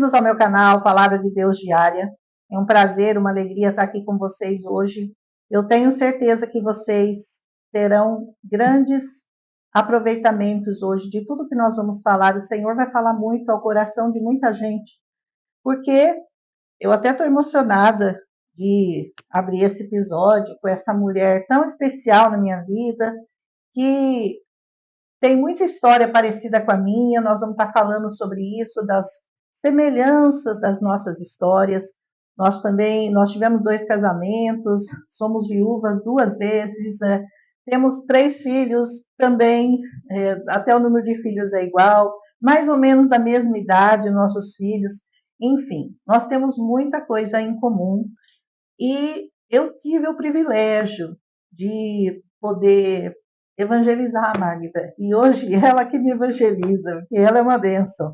Bem-vindos ao meu canal Palavra de Deus Diária. É um prazer, uma alegria estar aqui com vocês hoje. Eu tenho certeza que vocês terão grandes aproveitamentos hoje de tudo que nós vamos falar. O Senhor vai falar muito ao coração de muita gente, porque eu até estou emocionada de abrir esse episódio com essa mulher tão especial na minha vida, que tem muita história parecida com a minha. Nós vamos estar falando sobre isso, das semelhanças das nossas histórias. Nós tivemos 2 casamentos, somos viúvas 2 vezes, temos 3 filhos também, até o número de filhos é igual, mais ou menos da mesma idade, nossos filhos. Enfim, nós temos muita coisa em comum e eu tive o privilégio de poder evangelizar a Magda. E hoje ela que me evangeliza, porque ela é uma bênção.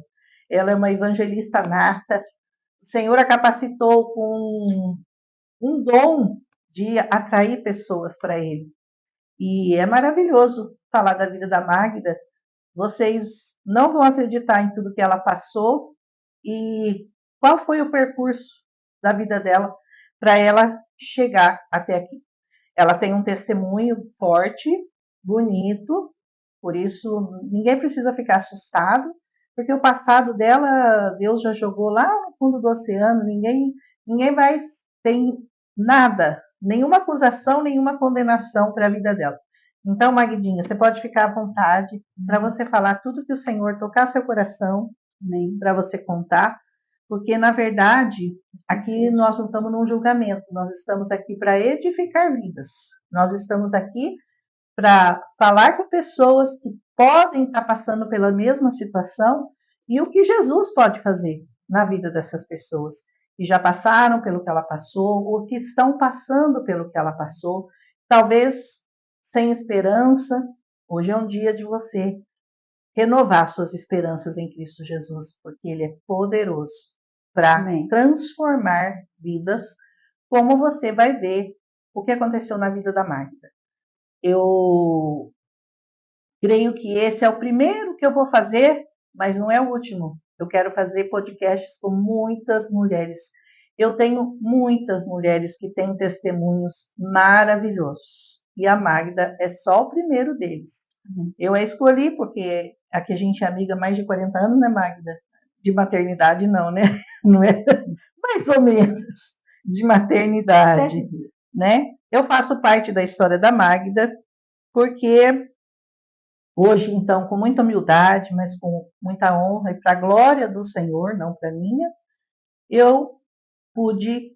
Ela é uma evangelista nata. O Senhor a capacitou com um dom de atrair pessoas para Ele. E é maravilhoso falar da vida da Magda. Vocês não vão acreditar em tudo que ela passou e qual foi o percurso da vida dela para ela chegar até aqui. Ela tem um testemunho forte, bonito, por isso ninguém precisa ficar assustado, porque o passado dela, Deus já jogou lá no fundo do oceano, ninguém vai ter nada, nenhuma acusação, nenhuma condenação para a vida dela. Então, Magdinha, você pode ficar à vontade para você falar tudo que o Senhor tocar seu coração, para você contar, porque, na verdade, aqui nós não estamos num julgamento, nós estamos aqui para edificar vidas. Nós estamos aqui para falar com pessoas que podem estar passando pela mesma situação e o que Jesus pode fazer na vida dessas pessoas que já passaram pelo que ela passou ou que estão passando pelo que ela passou, talvez sem esperança. Hoje é um dia de você renovar suas esperanças em Cristo Jesus, porque Ele é poderoso para transformar vidas, como você vai ver o que aconteceu na vida da Magda. Eu creio que esse é o primeiro que eu vou fazer, mas não é o último. Eu quero fazer podcasts com muitas mulheres. Eu tenho muitas mulheres que têm testemunhos maravilhosos. E a Magda é só o primeiro deles. Eu a escolhi porque aqui a gente é amiga há mais de 40 anos, né, Magda? De maternidade não, né? Não é mais ou menos de maternidade, né? Eu faço parte da história da Magda, porque hoje, então, com muita humildade, mas com muita honra e para a glória do Senhor, não para a minha, eu pude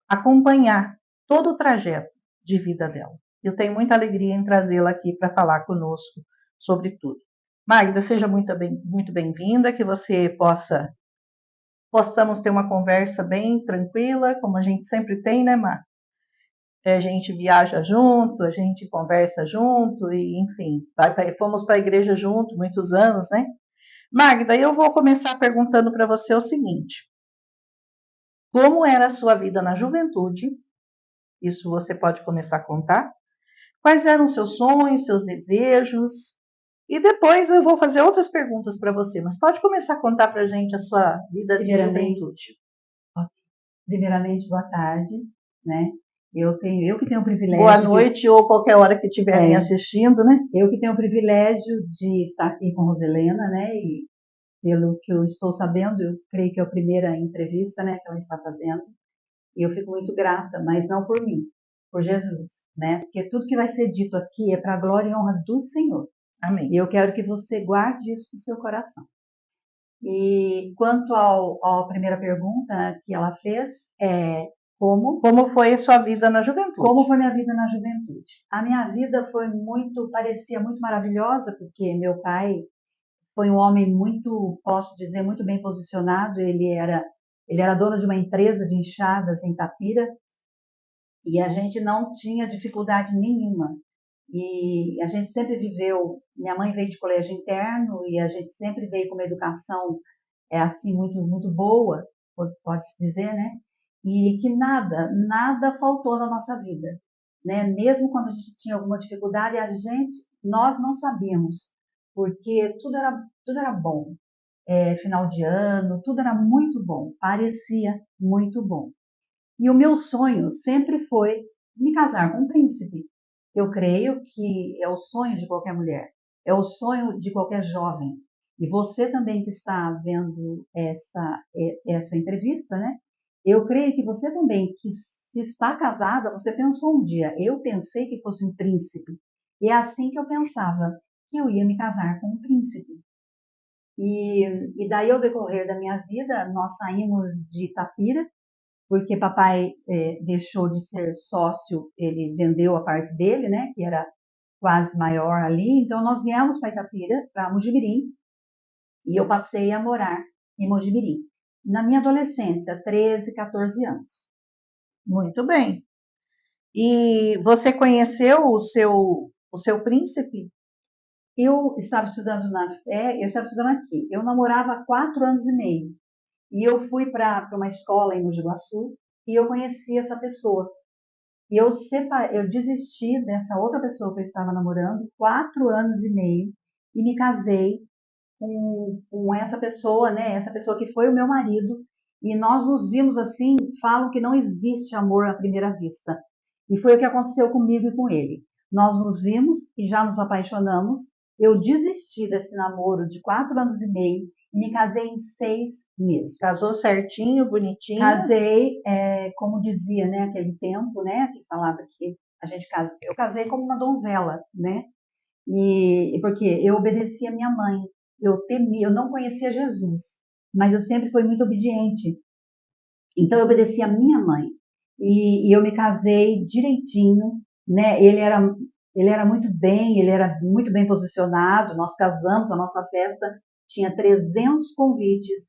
acompanhar todo o trajeto de vida dela. Eu tenho muita alegria em trazê-la aqui para falar conosco sobre tudo. Magda, seja muito bem-vinda, que você possamos ter uma conversa bem tranquila, como a gente sempre tem, né, Mar? A gente viaja junto, a gente conversa junto, e enfim, fomos para a igreja junto muitos anos, né? Magda, eu vou começar perguntando para você o seguinte: como era a sua vida na juventude? Isso você pode começar a contar. Quais eram seus sonhos, seus desejos? E depois eu vou fazer outras perguntas para você, mas pode começar a contar para a gente a sua vida de juventude. Primeiramente, boa tarde, né? Eu que tenho o privilégio. Boa noite ou qualquer hora que estiverem assistindo, né? Eu que tenho o privilégio de estar aqui com Roselena, né? E pelo que eu estou sabendo, eu creio que é a primeira entrevista, né, que ela está fazendo. E eu fico muito grata, mas não por mim, por Jesus, né? Porque tudo que vai ser dito aqui é para a glória e honra do Senhor. Amém. E eu quero que você guarde isso no seu coração. E quanto à primeira pergunta que ela fez, como foi a sua vida na juventude? Como foi minha vida na juventude? A minha vida parecia muito maravilhosa, porque meu pai foi um homem muito, posso dizer, muito bem posicionado. Ele era dono de uma empresa de enxadas em Itapira e a gente não tinha dificuldade nenhuma. E a gente sempre viveu, minha mãe veio de colégio interno e a gente sempre veio com uma educação assim muito muito boa, pode-se dizer, né? E que nada faltou na nossa vida, né? Mesmo quando a gente tinha alguma dificuldade, nós não sabíamos, porque tudo era bom. final de ano, tudo era muito bom, parecia muito bom. E o meu sonho sempre foi me casar com um príncipe. Eu creio que é o sonho de qualquer mulher, é o sonho de qualquer jovem. E você também que está vendo essa entrevista, né? Eu creio que você também, que se está casada, você pensou um dia, eu pensei que fosse um príncipe. E é assim que eu pensava, que eu ia me casar com um príncipe. E daí, ao decorrer da minha vida, nós saímos de Itapira, porque papai deixou de ser sócio, ele vendeu a parte dele, né, que era quase maior ali, então nós viemos para Itapira, para Mojimirim, e eu passei a morar em Mojimirim. Na minha adolescência, 13, 14 anos. Muito bem. E você conheceu o seu príncipe? Eu estava estudando eu estava estudando aqui. Eu namorava há 4 anos e meio. E eu fui para uma escola em Mogi Guaçu e eu conheci essa pessoa. E eu desisti dessa outra pessoa que eu estava namorando, 4 anos e meio, e me casei com essa pessoa, né? Essa pessoa que foi o meu marido. E nós nos vimos assim, falam que não existe amor à primeira vista. E foi o que aconteceu comigo e com ele. Nós nos vimos e já nos apaixonamos. Eu desisti desse namoro de 4 anos e meio e me casei em 6 meses. Casou certinho, bonitinho? Casei, como dizia, né, aquele tempo, né, que falava que eu casei como uma donzela, né, e porque eu obedecia a minha mãe, eu temia, eu não conhecia Jesus, mas eu sempre fui muito obediente, então eu obedecia a minha mãe, e eu me casei direitinho, né, ele era muito bem posicionado, nós casamos, a nossa festa tinha 300 convites,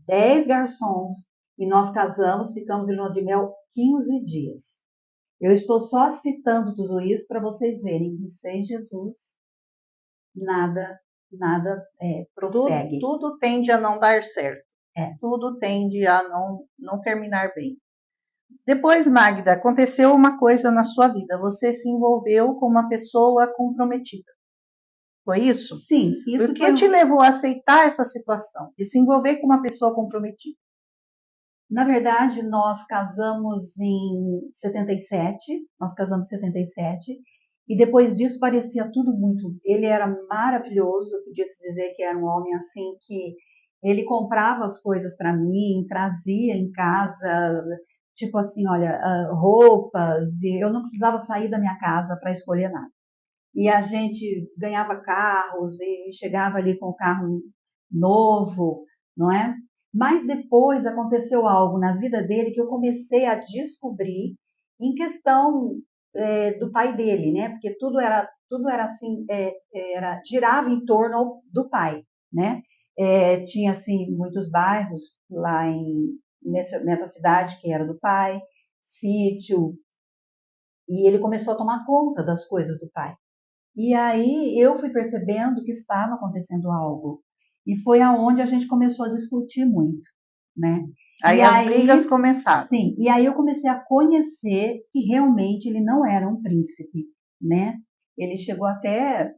10 garçons, e nós casamos, ficamos em lua de mel 15 dias. Eu estou só citando tudo isso para vocês verem que sem Jesus nada prossegue. Tudo tende a não dar certo. É. Tudo tende a não terminar bem. Depois, Magda, aconteceu uma coisa na sua vida. Você se envolveu com uma pessoa comprometida. Foi isso? Sim, isso O que te levou a aceitar essa situação e se envolver com uma pessoa comprometida? Na verdade, nós casamos em 77, e depois disso parecia tudo muito. Ele era maravilhoso, podia-se dizer que era um homem assim que ele comprava as coisas para mim, trazia em casa, tipo assim, olha, roupas, e eu não precisava sair da minha casa para escolher nada. E a gente ganhava carros e chegava ali com o carro novo, não é? Mas depois aconteceu algo na vida dele que eu comecei a descobrir em questão do pai dele, né? Porque tudo era assim, girava em torno do pai, né? Tinha assim muitos bairros lá nessa cidade que era do pai, sítio, e ele começou a tomar conta das coisas do pai. E aí eu fui percebendo que estava acontecendo algo. E foi aonde a gente começou a discutir muito, né? Aí as brigas começaram. Sim, e aí eu comecei a conhecer que realmente ele não era um príncipe, né? Ele chegou até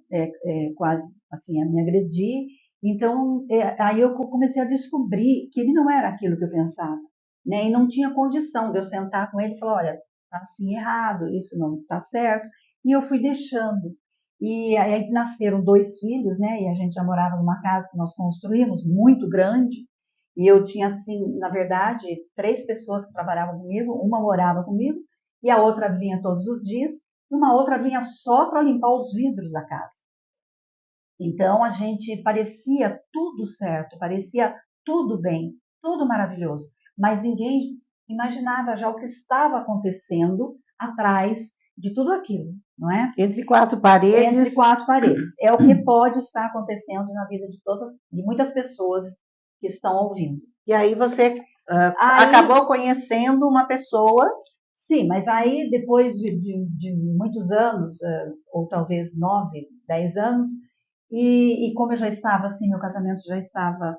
quase assim a me agredir. Então, aí eu comecei a descobrir que ele não era aquilo que eu pensava, né? E não tinha condição de eu sentar com ele e falar, olha, tá assim errado, isso não está certo. E eu fui deixando. E aí nasceram 2 filhos, né? E a gente já morava numa casa que nós construímos, muito grande. E eu tinha, assim, na verdade, 3 pessoas que trabalhavam comigo. Uma morava comigo e a outra vinha todos os dias. E uma outra vinha só para limpar os vidros da casa. Então, a gente parecia tudo certo, parecia tudo bem, tudo maravilhoso. Mas ninguém imaginava já o que estava acontecendo atrás de tudo aquilo, não é? Entre 4 paredes. Entre 4 paredes. É o que pode estar acontecendo na vida de muitas pessoas que estão ouvindo. E aí você acabou conhecendo uma pessoa. Sim, mas aí depois de muitos anos, ou talvez 9, 10 anos, e como eu já estava assim, meu casamento já estava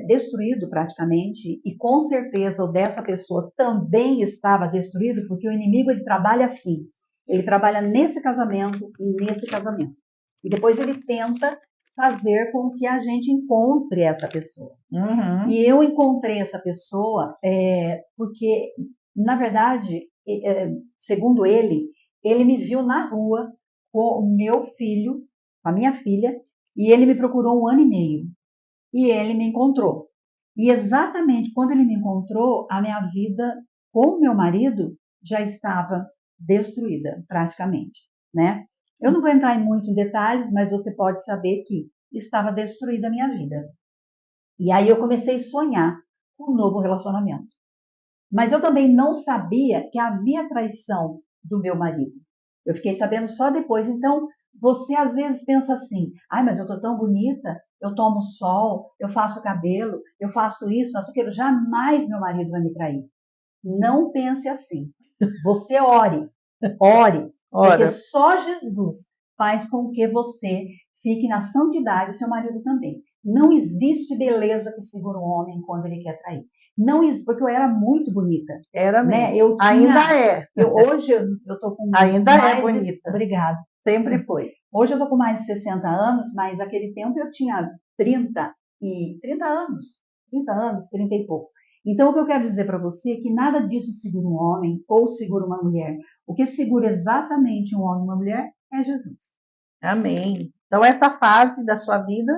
destruído praticamente, e com certeza o dessa pessoa também estava destruído, porque o inimigo ele trabalha assim, ele trabalha nesse casamento e nesse casamento. E depois ele tenta fazer com que a gente encontre essa pessoa. Uhum. E eu encontrei essa pessoa porque, na verdade, segundo ele me viu na rua com o meu filho, com a minha filha, e ele me procurou 1 ano e meio. E ele me encontrou. E exatamente quando ele me encontrou, a minha vida com o meu marido já estava destruída, praticamente, né? Eu não vou entrar em muitos detalhes, mas você pode saber que estava destruída a minha vida. E aí eu comecei a sonhar com um novo relacionamento. Mas eu também não sabia que havia traição do meu marido. Eu fiquei sabendo só depois. Então, você às vezes pensa assim: ai, mas eu tô tão bonita, eu tomo sol, eu faço cabelo, eu faço isso, faço aquilo. Jamais meu marido vai me trair. Não pense assim. Você ore, ore, porque Ora, só Jesus faz com que você fique na santidade, seu marido também. Não existe beleza que segura um homem quando ele quer trair. Não existe, porque eu era muito bonita, era né? mesmo. Eu Ainda tinha, é. hoje eu tô com Ainda é mais de, bonita. obrigado. Sempre foi. Hoje eu tô com mais de 60 anos, mas naquele tempo eu tinha 30 anos, 30 anos, 30 e pouco. Então, o que eu quero dizer para você é que nada disso segura um homem ou segura uma mulher. O que segura exatamente um homem e uma mulher é Jesus. Amém. Então, essa fase da sua vida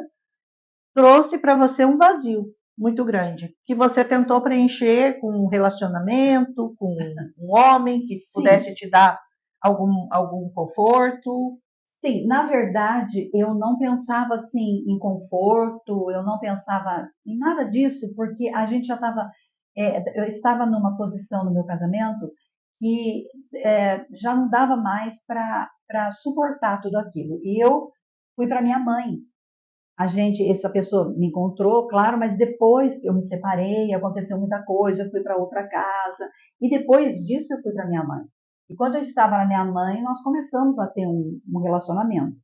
trouxe para você um vazio muito grande, que você tentou preencher com um relacionamento, com um homem que Sim, pudesse te dar algum conforto. sim. Na verdade, eu não pensava assim em conforto, eu não pensava em nada disso, porque a gente já estava, eu estava numa posição no meu casamento que já não dava mais para suportar tudo aquilo. E eu fui para minha mãe. Essa pessoa me encontrou, claro, mas depois eu me separei, aconteceu muita coisa, eu fui para outra casa, e depois disso eu fui para minha mãe. E quando eu estava na minha mãe, nós começamos a ter um relacionamento,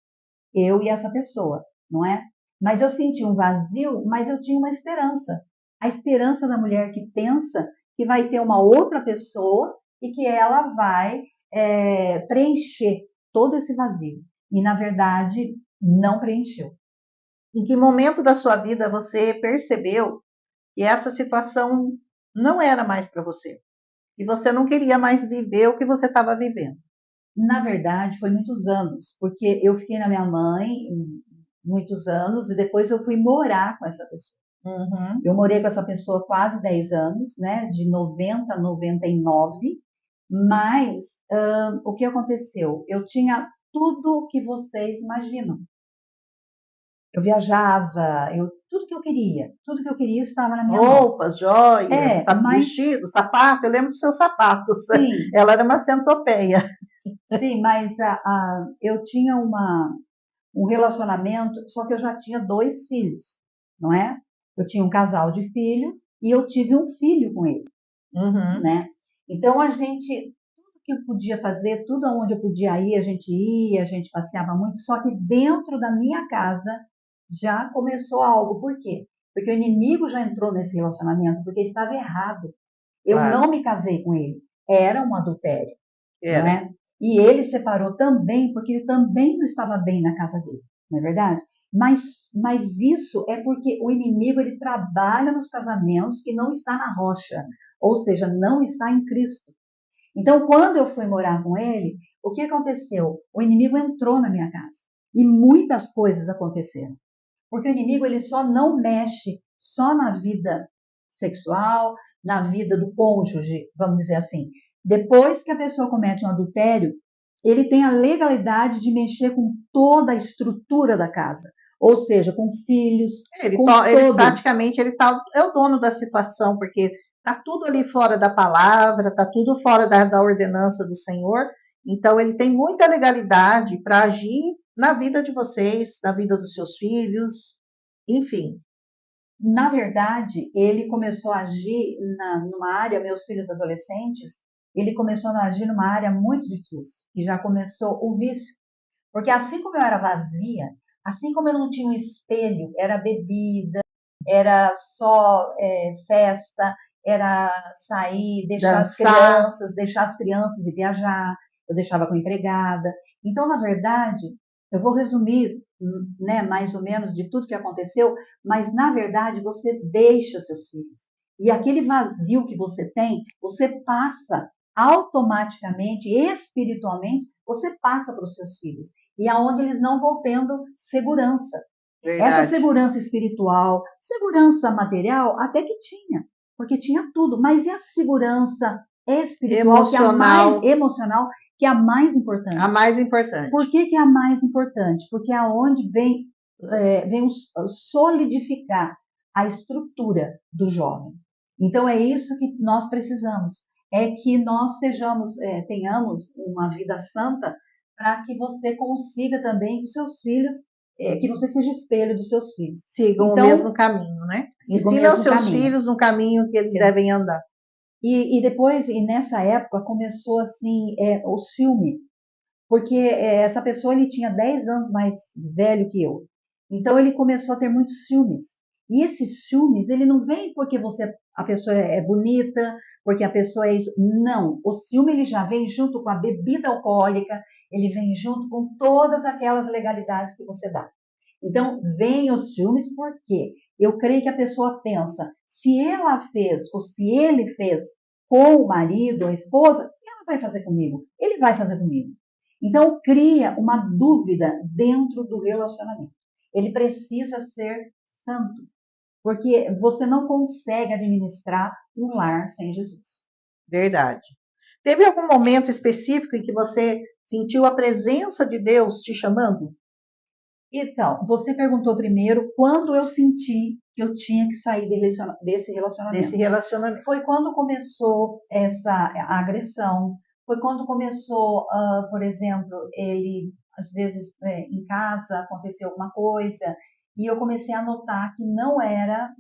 eu e essa pessoa, não é? Mas eu senti um vazio, mas eu tinha uma esperança. A esperança da mulher que pensa que vai ter uma outra pessoa e que ela vai preencher todo esse vazio. E, na verdade, não preencheu. Em que momento da sua vida você percebeu que essa situação não era mais para você? E você não queria mais viver o que você estava vivendo? Na verdade, foi muitos anos, porque eu fiquei na minha mãe muitos anos e depois eu fui morar com essa pessoa. Uhum. Eu morei com essa pessoa quase 10 anos, né, de 90 a 99, mas o que aconteceu? Eu tinha tudo o que vocês imaginam. Eu viajava, tudo que eu queria estava na minha mão. Roupas, joias, Mas vestido, sapato. Eu lembro dos seus sapatos. sim, Ela era uma centopeia. sim, mas eu tinha um relacionamento, só que eu já tinha 2 filhos, não é? Eu tinha um casal de filho e eu tive um filho com ele, Uhum. né? Então tudo que eu podia fazer, tudo aonde eu podia ir, a gente ia, a gente passeava muito, só que dentro da minha casa já começou algo. Por quê? Porque o inimigo já entrou nesse relacionamento, porque estava errado. Eu Claro, não me casei com ele, era um adultério, não era. é? E ele separou também, porque ele também não estava bem na casa dele, não é verdade? Mas, mas isso é porque o inimigo ele trabalha nos casamentos que não está na rocha, ou seja, não está em Cristo. Então, quando eu fui morar com ele, o que aconteceu? O inimigo entrou na minha casa e muitas coisas aconteceram. Porque o inimigo ele só não mexe só na vida sexual, na vida do cônjuge, vamos dizer assim. Depois que a pessoa comete um adultério, ele tem a legalidade de mexer com toda a estrutura da casa, ou seja, com filhos, com Ele todo. praticamente é o dono da situação, porque está tudo ali fora da palavra, está tudo fora da ordenança do Senhor. Então, ele tem muita legalidade para agir na vida de vocês, na vida dos seus filhos, enfim. Na verdade, ele começou a agir numa área, meus filhos adolescentes, ele começou a agir numa área muito difícil, e já começou o vício. Porque assim como eu era vazia, assim como eu não tinha um espelho, era bebida, era só festa, era sair, Dançar. deixar as crianças e viajar, eu deixava com a empregada. Então, na verdade, Eu vou resumir, né, mais ou menos de tudo que aconteceu, mas na verdade você deixa seus filhos. E aquele vazio que você tem, você passa automaticamente, espiritualmente, você passa para os seus filhos. E aonde eles não vão tendo segurança. Essa Verdade. segurança espiritual, segurança material, até que tinha, porque tinha tudo, mas e a segurança espiritual, que é a mais emocional, que é a mais importante? A mais importante. Por que é a mais importante? Porque é onde vem solidificar a estrutura do jovem. Então é isso que nós precisamos, é que nós tenhamos uma vida santa para que você consiga também que os seus filhos, que você seja espelho dos seus filhos. Sigam o mesmo caminho, né? Ensina os seus filhos no caminho que eles devem andar. E depois, e nessa época, começou assim, o ciúme. Porque essa pessoa ele tinha 10 anos mais velho que eu. Então ele começou a ter muitos ciúmes. E esses ciúmes, ele não vem porque a pessoa é bonita, porque a pessoa é isso. Não, o ciúme ele já vem junto com a bebida alcoólica, ele vem junto com todas aquelas legalidades que você dá. Então, vem os ciúmes porque eu creio que a pessoa pensa, se ela fez ou se ele fez com o marido ou a esposa, ela vai fazer comigo, ele vai fazer comigo. Então, cria uma dúvida dentro do relacionamento. Ele precisa ser santo, porque você não consegue administrar um lar sem Jesus. Verdade. Teve algum momento específico em que você sentiu a presença de Deus te chamando? Então, você perguntou primeiro quando eu senti que eu tinha que sair desse relacionamento. Foi quando começou a agressão, foi quando começou, por exemplo, ele, às vezes, em casa, aconteceu alguma coisa, e eu comecei a notar que não era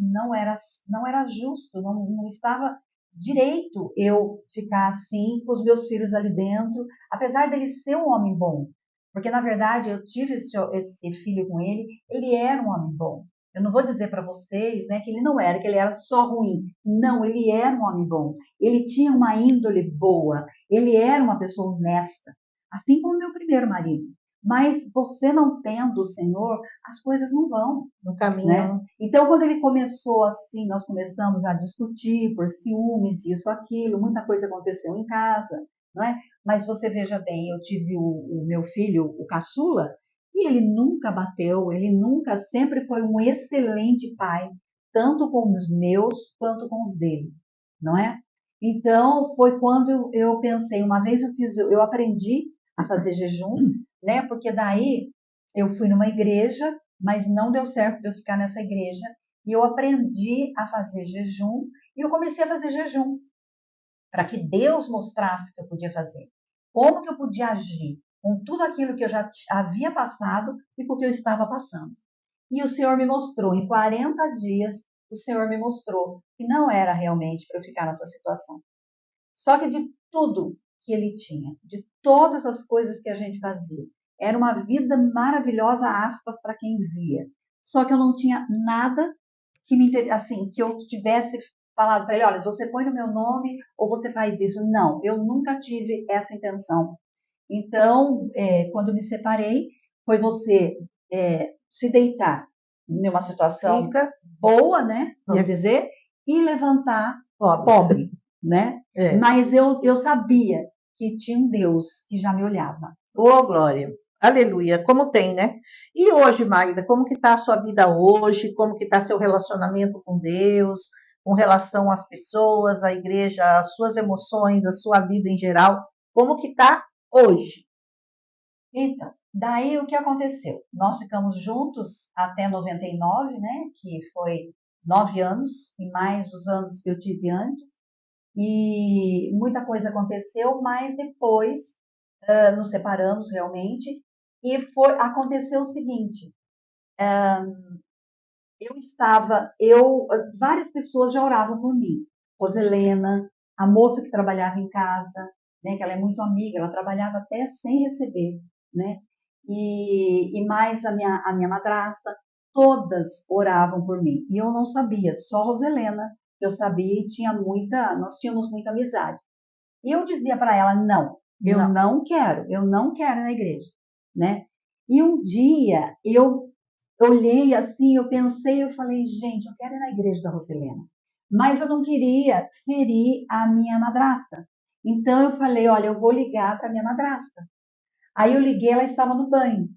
justo, não estava direito eu ficar assim com os meus filhos ali dentro, apesar dele ser um homem bom. Porque, na verdade, eu tive esse filho com ele, ele era um homem bom. Eu não vou dizer para vocês, né, que ele não era, que ele era só ruim. Não, ele era um homem bom. Ele tinha uma índole boa. Ele era uma pessoa honesta. Assim como o meu primeiro marido. Mas você não tendo o Senhor, as coisas não vão. No caminho. Né? Então, quando ele começou assim, nós começamos a discutir por ciúmes, isso, aquilo. Muita coisa aconteceu em casa. Não é? Mas você veja bem, eu tive o meu filho, o caçula, e ele nunca bateu, sempre foi um excelente pai, tanto com os meus quanto com os dele, não é? Então, foi quando eu pensei, uma vez eu aprendi a fazer jejum, né? Porque daí eu fui numa igreja, mas não deu certo de eu ficar nessa igreja, e eu aprendi a fazer jejum, e eu comecei a fazer jejum, para que Deus mostrasse o que eu podia fazer. Como que eu podia agir com tudo aquilo que eu já havia passado e com o que eu estava passando. E o Senhor me mostrou, em 40 dias, o Senhor me mostrou que não era realmente para eu ficar nessa situação. Só que de tudo que ele tinha, de todas as coisas que a gente fazia, era uma vida maravilhosa, aspas, para quem via. Só que eu não tinha nada que que eu tivesse falado para ele, olha, você põe no meu nome ou você faz isso. Não, eu nunca tive essa intenção. Então, quando me separei, foi você se deitar numa situação boa, né, vamos dizer, e levantar pobre, né? Mas eu sabia que tinha um Deus que já me olhava. Ô, glória! Aleluia! Como tem, né? E hoje, Magda, como que está a sua vida hoje? Como que está seu relacionamento com Deus? Com relação às pessoas, à igreja, às suas emoções, a sua vida em geral? Como que está hoje? Então, daí o que aconteceu? Nós ficamos juntos até 99, né? Que foi 9 anos, e mais os anos que eu tive antes. E muita coisa aconteceu, mas depois nos separamos realmente. E aconteceu o seguinte: várias pessoas já oravam por mim. Roselena, a moça que trabalhava em casa, né, que ela é muito amiga, ela trabalhava até sem receber, né? E mais a minha madrasta, todas oravam por mim. E eu não sabia, só Roselena, que eu sabia e nós tínhamos muita amizade. E eu dizia para ela, não, eu não quero ir na igreja, né? E um dia eu olhei assim, eu pensei, eu falei, gente, eu quero ir na igreja da Roselena. Mas eu não queria ferir a minha madrasta. Então eu falei, olha, eu vou ligar para minha madrasta. Aí eu liguei, ela estava no banho.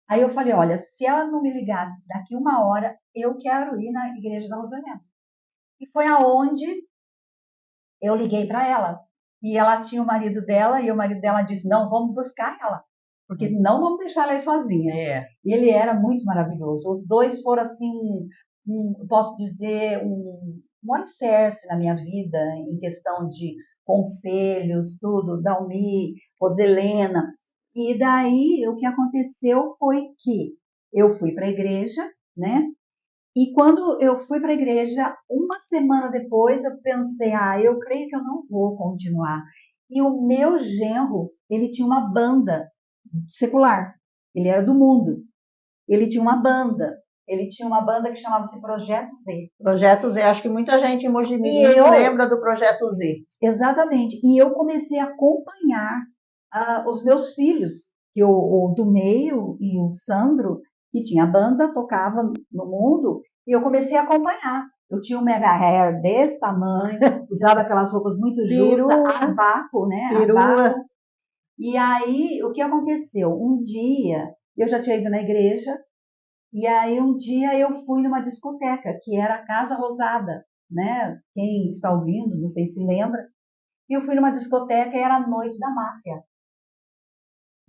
Aí eu falei, olha, se ela não me ligar daqui 1 hora, eu quero ir na igreja da Roselena. E foi aonde eu liguei para ela. E ela tinha o marido dela, e o marido dela disse, não, vamos buscar ela. Porque não vamos deixar ela aí sozinha. E ele era muito maravilhoso. Os dois foram assim, posso dizer, um alicerce na minha vida, em questão de conselhos, tudo, Dalmi, Roselena. E daí, o que aconteceu foi que eu fui para a igreja, né? E quando eu fui para a igreja, 1 semana depois, eu pensei, eu creio que eu não vou continuar. E o meu genro, ele tinha uma banda secular. Ele era do mundo. Ele tinha uma banda. Ele tinha uma banda que chamava-se Projeto Z. Projeto Z, acho que muita gente em Mojimirim lembra do Projeto Z. Exatamente. E eu comecei a acompanhar os meus filhos, que o do meio e o Sandro, que tinha banda, tocava no mundo, e eu comecei a acompanhar. Eu tinha um mega hair desse tamanho, usava aquelas roupas muito justas, a vácuo, né? Perua. E aí, o que aconteceu? Um dia, eu já tinha ido na igreja, e aí um dia eu fui numa discoteca, que era a Casa Rosada, né? Quem está ouvindo, não sei se lembra. E eu fui numa discoteca e era a noite da máfia.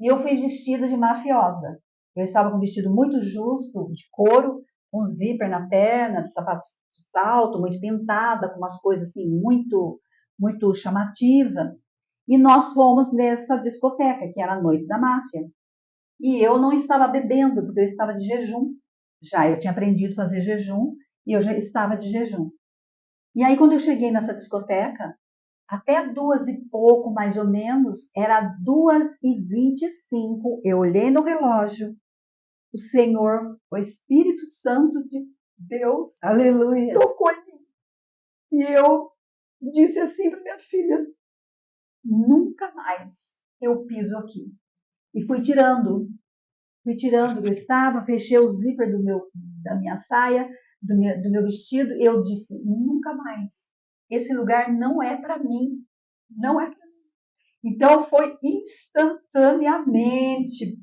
E eu fui vestida de mafiosa. Eu estava com um vestido muito justo, de couro, com zíper na perna, de sapato de salto, muito pintada, com umas coisas assim muito, muito chamativa. E nós fomos nessa discoteca, que era a noite da máfia. E eu não estava bebendo, porque eu estava de jejum. Já eu tinha aprendido a fazer jejum e eu já estava de jejum. E aí, quando eu cheguei nessa discoteca, até 2 e pouco, mais ou menos, era 2h25, eu olhei no relógio, o Senhor, o Espírito Santo de Deus, aleluia, tocou em mim. E eu disse assim para minha filha, nunca mais eu piso aqui. E fui tirando eu estava, fechei o zíper da minha saia, do meu vestido, e eu disse, nunca mais. Esse lugar não é para mim, não é para mim. Então foi instantaneamente.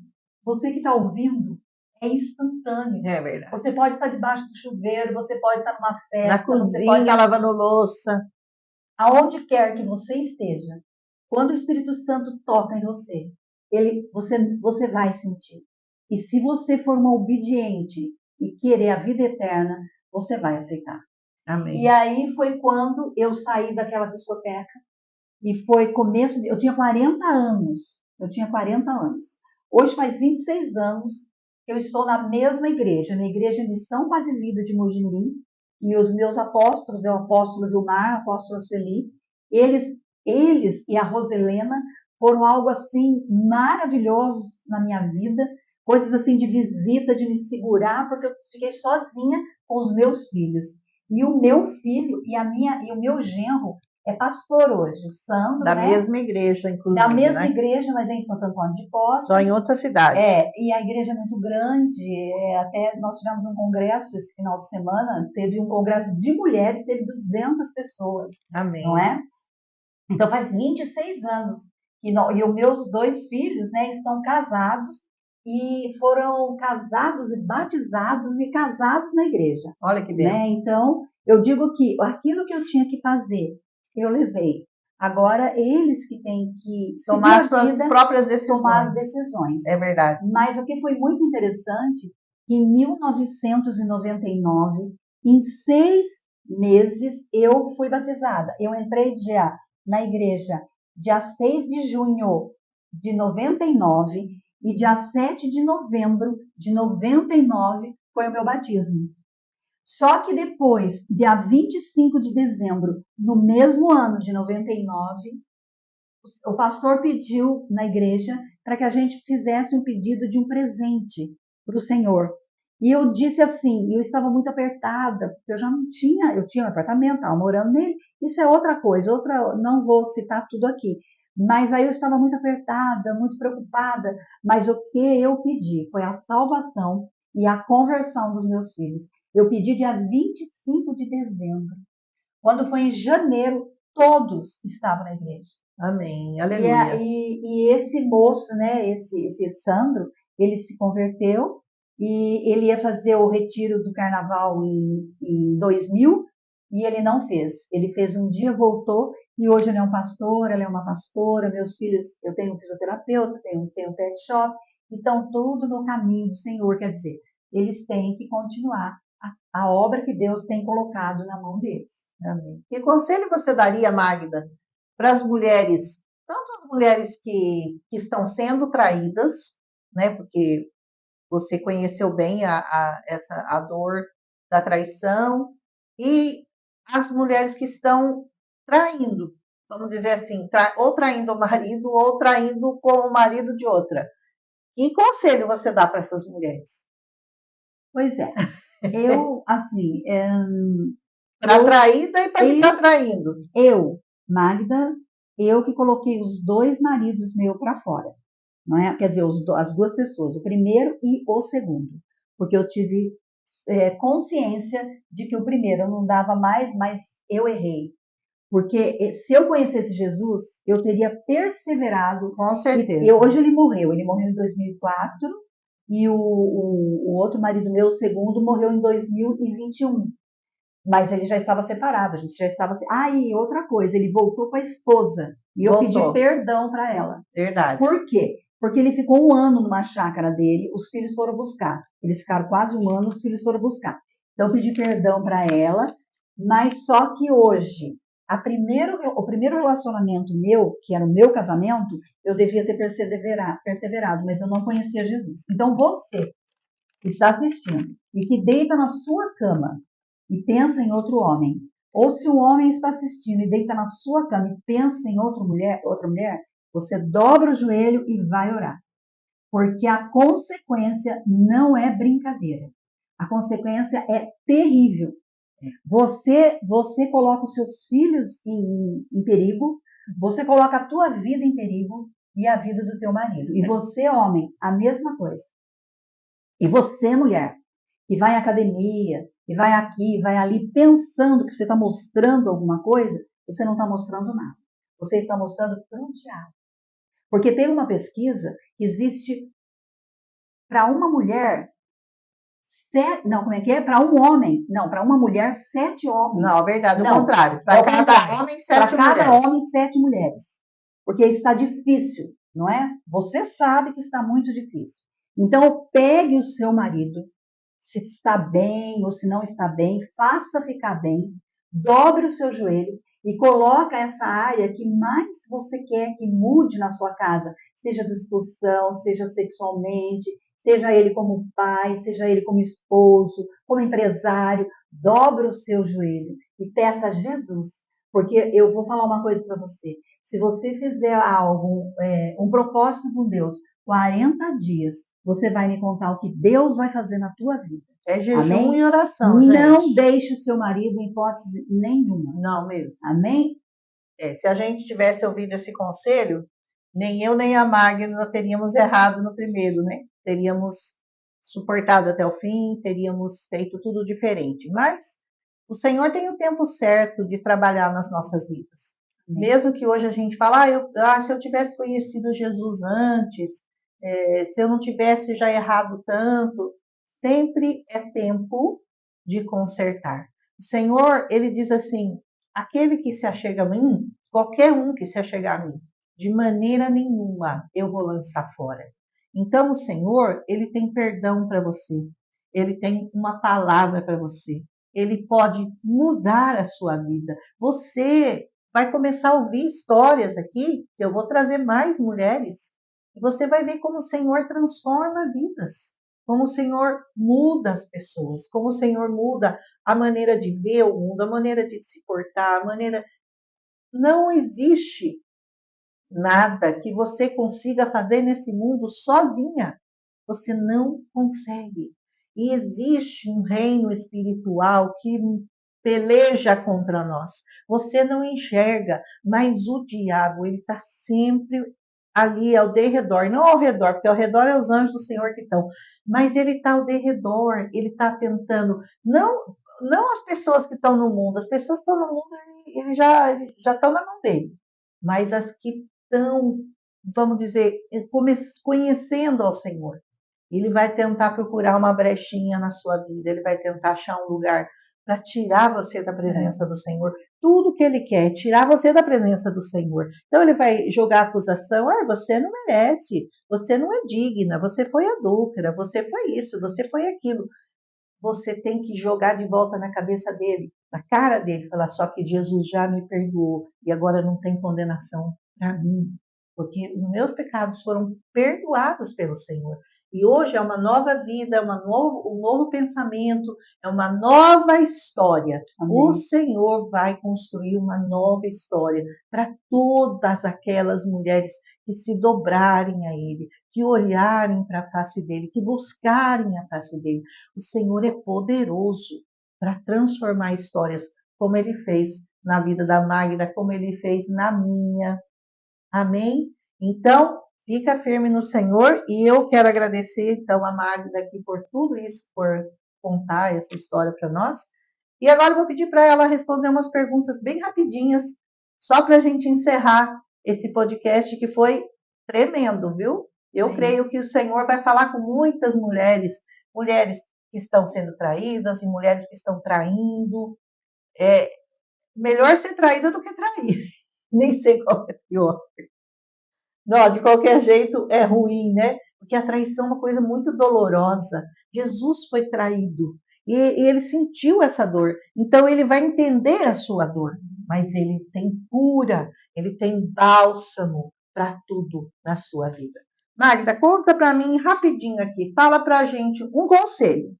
Você que está ouvindo, é instantâneo. É verdade. Você pode estar debaixo do chuveiro, você pode estar numa festa, na cozinha, lavando louça. Aonde quer que você esteja, quando o Espírito Santo toca em você, você vai sentir. E se você for uma obediente e querer a vida eterna, você vai aceitar. Amém. E aí foi quando eu saí daquela discoteca e foi começo eu tinha 40 anos. Hoje faz 26 anos que eu estou na mesma igreja, na Igreja Missão Paz e Vida de Mojimirim, e os meus apóstolos, o apóstolo Vilmar, o apóstolo Sueli, eles e a Roselena foram algo assim maravilhoso na minha vida, coisas assim de visita, de me segurar, porque eu fiquei sozinha com os meus filhos. E o meu filho e o meu genro é pastor hoje, o Sandro, da mesma igreja, inclusive. Da mesma igreja, mas é em Santo Antônio de Posse. Só em outra cidade. E a igreja é muito grande, até nós tivemos um congresso esse final de semana, teve um congresso de mulheres, teve 200 pessoas. Amém. Não é? Então faz 26 anos. E os meus 2 filhos, né, estão casados e foram casados e batizados e casados na igreja. Olha que bênção. Né? Então, eu digo que aquilo que eu tinha que fazer, eu levei. Agora, eles que têm que tomar suas próprias decisões. Tomar as decisões. É verdade. Mas o que foi muito interessante, em 1999, em 6 meses, eu fui batizada. Eu entrei na igreja dia 6 de junho de 99 e dia 7 de novembro de 99 foi o meu batismo. Só que depois, dia 25 de dezembro, no mesmo ano de 99, o pastor pediu na igreja para que a gente fizesse um pedido de um presente para o Senhor. E eu disse assim, eu estava muito apertada, porque eu tinha um apartamento, estava morando nele. Isso é outra coisa, não vou citar tudo aqui. Mas aí eu estava muito apertada, muito preocupada, mas o que eu pedi foi a salvação e a conversão dos meus filhos. Eu pedi dia 25 de dezembro. Quando foi em janeiro, todos estavam na igreja. Amém. E, Aleluia. e esse moço, né, esse Sandro, ele se converteu e ele ia fazer o retiro do carnaval em 2000 e ele não fez. Ele fez um dia, voltou e hoje ele é um pastor, ela é uma pastora, meus filhos, eu tenho um fisioterapeuta, tenho um pet shop, então tudo no caminho do Senhor, quer dizer, eles têm que continuar a obra que Deus tem colocado na mão deles. Amém. Que conselho você daria, Magda, para as mulheres, tanto as mulheres que estão sendo traídas, né? Porque você conheceu bem a dor da traição, e as mulheres que estão traindo, vamos dizer assim, ou traindo o marido, ou traindo com o marido de outra. Que conselho você dá para essas mulheres? Pois é, eu, assim, Para traída e para que está traindo. Magda, eu que coloquei os dois maridos meus para fora, não é? Quer dizer, as duas pessoas, o primeiro e o segundo, porque eu tive consciência de que o primeiro eu não dava mais, mas eu errei. Porque se eu conhecesse Jesus, eu teria perseverado. Com certeza. Hoje ele morreu em 2004 e o outro marido meu, o segundo, morreu em 2021. Mas ele já estava separado, a gente já estava. Ah, e outra coisa, ele voltou com a esposa e eu pedi perdão para ela. Verdade. Por quê? Porque ele ficou um ano numa chácara dele, os filhos foram buscar. Eles ficaram quase um ano, os filhos foram buscar. Então eu pedi perdão para ela, mas só que hoje, o primeiro relacionamento meu, que era o meu casamento, eu devia ter perseverado, mas eu não conhecia Jesus. Então você que está assistindo e que deita na sua cama e pensa em outro homem, ou se o homem está assistindo e deita na sua cama e pensa em outra mulher, você dobra o joelho e vai orar. Porque a consequência não é brincadeira. A consequência é terrível. Você coloca os seus filhos em perigo, você coloca a tua vida em perigo e a vida do teu marido. E você, homem, a mesma coisa. E você, mulher, que vai à academia, que vai aqui, vai ali, pensando que você está mostrando alguma coisa, você não está mostrando nada. Você está mostrando para o diabo. Porque tem uma pesquisa que existe para uma mulher, como é que é? Para um homem, não, para uma mulher, 7 homens. Não, verdade, o contrário. Para cada homem, 7 mulheres. Para cada homem, 7 mulheres. Porque está difícil, não é? Você sabe que está muito difícil. Então, pegue o seu marido, se está bem ou se não está bem, faça ficar bem, dobre o seu joelho e coloca essa área que mais você quer que mude na sua casa, seja discussão, seja sexualmente, seja ele como pai, seja ele como esposo, como empresário, dobra o seu joelho e peça a Jesus, porque eu vou falar uma coisa para você, se você fizer algo, um propósito com Deus, 40 dias, você vai me contar o que Deus vai fazer na tua vida. É jejum Amém? E oração, gente. Não deixe o seu marido em hipótese nenhuma. Não mesmo. Amém? Se a gente tivesse ouvido esse conselho, nem eu nem a Magna teríamos errado no primeiro, né? Teríamos suportado até o fim, teríamos feito tudo diferente. Mas o Senhor tem o tempo certo de trabalhar nas nossas vidas. Amém. Mesmo que hoje a gente fale, se eu tivesse conhecido Jesus antes, se eu não tivesse já errado tanto, sempre é tempo de consertar. O Senhor, ele diz assim, aquele que se achega a mim, qualquer um que se achegar a mim, de maneira nenhuma eu vou lançar fora. Então o Senhor, ele tem perdão para você, ele tem uma palavra para você, ele pode mudar a sua vida. Você vai começar a ouvir histórias aqui, que eu vou trazer mais mulheres, e você vai ver como o Senhor transforma vidas, como o Senhor muda as pessoas, como o Senhor muda a maneira de ver o mundo, a maneira de se portar, a maneira... Não existe nada que você consiga fazer nesse mundo sozinha. Você não consegue. E existe um reino espiritual que peleja contra nós. Você não enxerga, mas o diabo, ele está sempre ali ao derredor, não ao redor, porque ao redor é os anjos do Senhor que estão, mas ele está ao derredor, ele está tentando, não as pessoas que estão no mundo, as pessoas que estão no mundo, ele já estão na mão dele, mas as que estão, vamos dizer, conhecendo ao Senhor. Ele vai tentar procurar uma brechinha na sua vida, ele vai tentar achar um lugar para tirar você da presença do Senhor. Tudo que ele quer é tirar você da presença do Senhor. Então ele vai jogar acusação, você não merece, você não é digna, você foi adúltera, você foi isso, você foi aquilo. Você tem que jogar de volta na cabeça dele, na cara dele, falar só que Jesus já me perdoou e agora não tem condenação para mim, porque os meus pecados foram perdoados pelo Senhor. E hoje é uma nova vida, um novo pensamento, é uma nova história. Amém. O Senhor vai construir uma nova história para todas aquelas mulheres que se dobrarem a Ele, que olharem para a face dEle, que buscarem a face dEle. O Senhor é poderoso para transformar histórias, como Ele fez na vida da Magda, como Ele fez na minha. Amém? Então, fica firme no Senhor e eu quero agradecer, então, a Magda aqui por tudo isso, por contar essa história para nós. E agora eu vou pedir para ela responder umas perguntas bem rapidinhas, só para a gente encerrar esse podcast que foi tremendo, viu? Eu creio que o Senhor vai falar com muitas mulheres que estão sendo traídas e mulheres que estão traindo. É melhor ser traída do que trair. Nem sei qual é pior. Não, de qualquer jeito é ruim, né? Porque a traição é uma coisa muito dolorosa. Jesus foi traído e ele sentiu essa dor. Então ele vai entender a sua dor, mas ele tem cura, ele tem bálsamo para tudo na sua vida. Magda, conta para mim rapidinho aqui. Fala para a gente um conselho.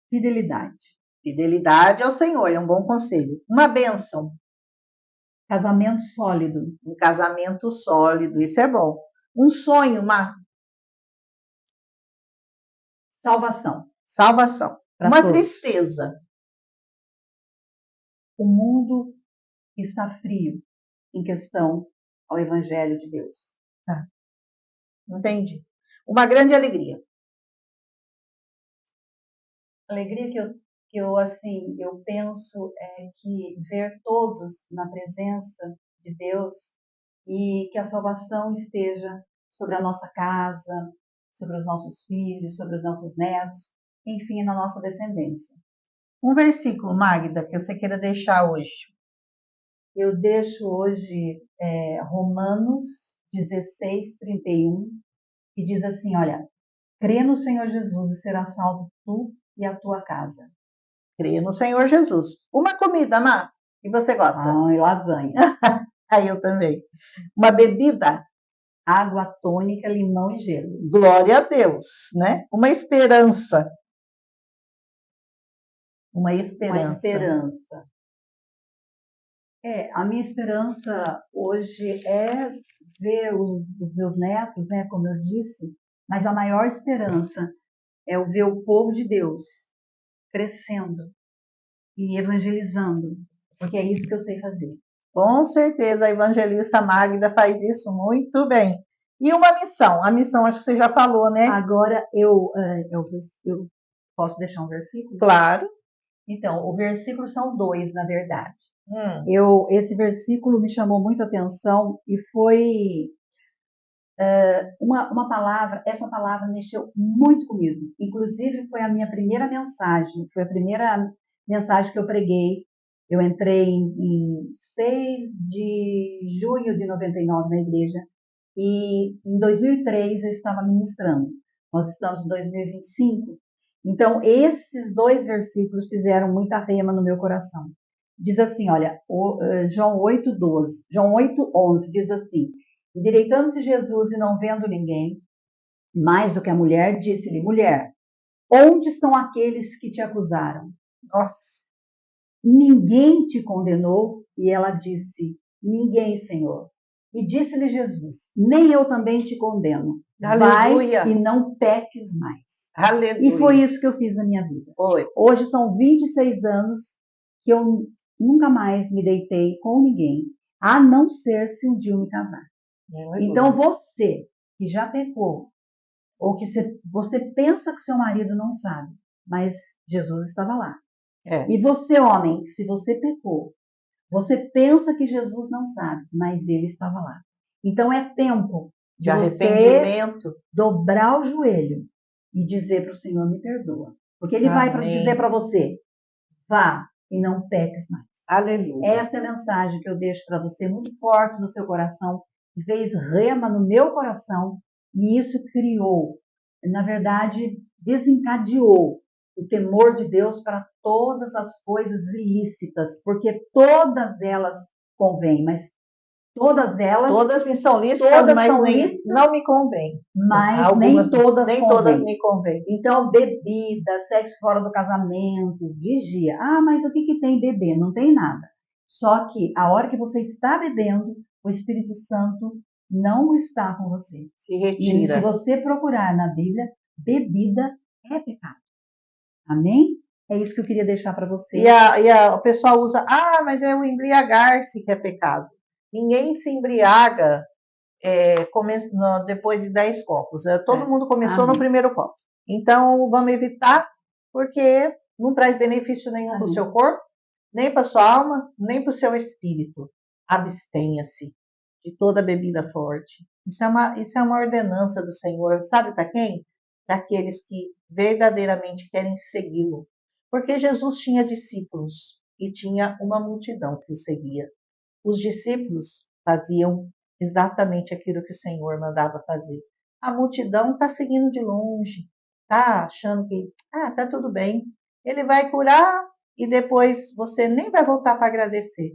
Fidelidade. Fidelidade ao Senhor é um bom conselho. Uma bênção. Casamento sólido. Um casamento sólido, isso é bom. Um sonho, Salvação. Salvação. Uma todos. Tristeza. O mundo está frio em questão ao Evangelho de Deus. Entendi. Uma grande alegria. Alegria que eu penso é que ver todos na presença de Deus e que a salvação esteja sobre a nossa casa, sobre os nossos filhos, sobre os nossos netos, enfim, na nossa descendência. Um versículo, Magda, que você queira deixar hoje. Eu deixo hoje Romanos 16:31, que diz assim, olha, crê no Senhor Jesus e será salvo tu e a tua casa. Crê no Senhor Jesus. Uma comida, Má, que você gosta? Lasanha. Eu também. Uma bebida? Água tônica, limão e gelo. Glória a Deus, né? Uma esperança. Uma esperança. A minha esperança hoje é ver os meus netos, né, como eu disse, mas a maior esperança é ver o povo de Deus crescendo e evangelizando, porque é isso que eu sei fazer. Com certeza, a evangelista Magda faz isso muito bem. E uma missão? A missão, acho que você já falou, né? Agora, eu posso deixar um versículo? Claro. Então, o versículo são 2, na verdade. Esse versículo me chamou muito a atenção e foi uma palavra, essa palavra mexeu muito comigo. Inclusive, foi a minha primeira mensagem, foi a primeira mensagem que eu preguei. Eu entrei em 6 de junho de 99 na igreja e em 2003 eu estava ministrando. Nós estamos em 2025. Então, esses 2 versículos fizeram muita rema no meu coração. Diz assim, olha, João 8:11 diz assim, endireitando-se Jesus e não vendo ninguém, mais do que a mulher, disse-lhe, mulher, onde estão aqueles que te acusaram? Nossa! Ninguém te condenou? E ela disse, ninguém, Senhor. E disse-lhe Jesus, nem eu também te condeno. Aleluia. Vai e não peques mais. Aleluia. E foi isso que eu fiz na minha vida. Foi. Hoje são 26 anos que eu nunca mais me deitei com ninguém, a não ser se um dia eu me casar. Então você que já pecou, ou que você pensa que seu marido não sabe, mas Jesus estava lá. E você, homem, se você pecou, você pensa que Jesus não sabe, mas ele estava lá. Então é tempo de arrependimento, dobrar o joelho e dizer para o Senhor, me perdoa. Porque ele vai dizer para você, vá e não peques mais. Aleluia. Essa é a mensagem que eu deixo para você, muito forte no seu coração, que fez rema no meu coração, e isso criou, na verdade, desencadeou o temor de Deus para todas as coisas ilícitas, porque todas elas convêm, mas todas me são lícitas, mas não me convém. Mas algumas, nem todas me convêm. Então, bebida, sexo fora do casamento, vigia. Ah, mas o que tem beber? Não tem nada. Só que a hora que você está bebendo, o Espírito Santo não está com você. Se retira. E se você procurar na Bíblia, bebida é pecado. Amém? É isso que eu queria deixar para você. O pessoal usa, mas é o embriagar-se que é pecado. Ninguém se embriaga depois de 10 copos. Todo mundo começou no primeiro copo. Então, vamos evitar, porque não traz benefício nenhum para o seu corpo, nem para a sua alma, nem para o seu espírito. Abstenha-se de toda bebida forte. Isso é uma ordenança do Senhor. Sabe para quem? Para aqueles que verdadeiramente querem segui-lo. Porque Jesus tinha discípulos e tinha uma multidão que o seguia. Os discípulos faziam exatamente aquilo que o Senhor mandava fazer. A multidão está seguindo de longe, está achando que está tudo bem. Ele vai curar e depois você nem vai voltar para agradecer.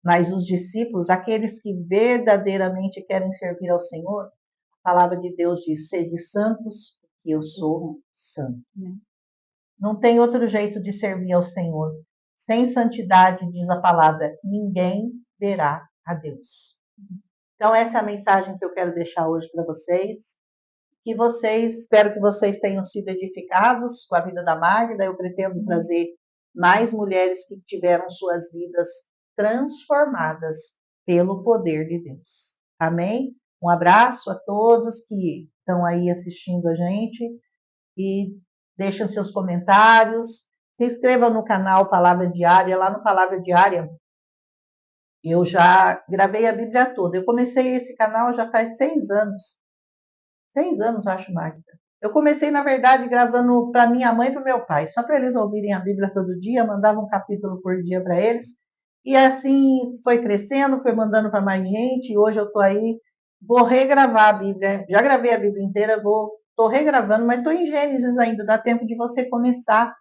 Mas os discípulos, aqueles que verdadeiramente querem servir ao Senhor, a palavra de Deus diz, sede santos, porque eu sou santo. Não tem outro jeito de servir ao Senhor. Sem santidade, diz a palavra, ninguém verá a Deus. Então, essa é a mensagem que eu quero deixar hoje para vocês. Espero que vocês tenham sido edificados com a vida da Magda. Eu pretendo trazer mais mulheres que tiveram suas vidas transformadas pelo poder de Deus. Amém? Um abraço a todos que estão aí assistindo a gente e deixem seus comentários. Se inscrevam no canal Palavra Diária. Lá no Palavra Diária eu já gravei a Bíblia toda. Eu comecei esse canal já faz 6 anos. 6 anos, acho, Magda. Eu comecei, na verdade, gravando para minha mãe e para o meu pai, só para eles ouvirem a Bíblia todo dia, mandava um capítulo por dia para eles. E assim foi crescendo, foi mandando para mais gente. E hoje eu estou aí, vou regravar a Bíblia. Já gravei a Bíblia inteira, estou regravando, mas estou em Gênesis ainda. Dá tempo de você começar,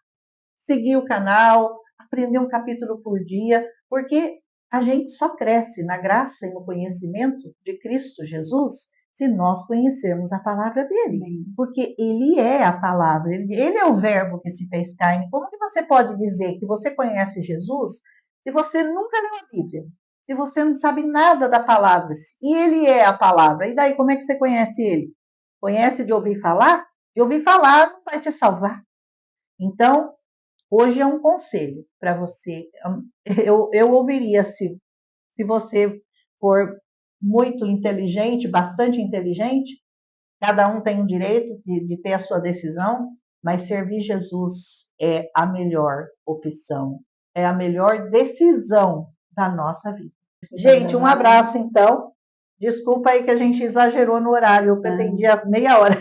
seguir o canal, aprender um capítulo por dia, porque a gente só cresce na graça e no conhecimento de Cristo Jesus se nós conhecermos a palavra dele. Porque ele é a palavra, ele é o verbo que se fez carne. Como que você pode dizer que você conhece Jesus se você nunca leu a Bíblia? Se você não sabe nada da palavra? E ele é a palavra. E daí, como é que você conhece ele? Conhece de ouvir falar? De ouvir falar não vai te salvar. Então, hoje é um conselho para você. Eu ouviria, se você for muito inteligente, bastante inteligente, cada um tem o direito de ter a sua decisão, mas servir Jesus é a melhor opção, é a melhor decisão da nossa vida. Gente, um abraço então. Desculpa aí que a gente exagerou no horário, eu pretendia meia hora.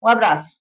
Um abraço.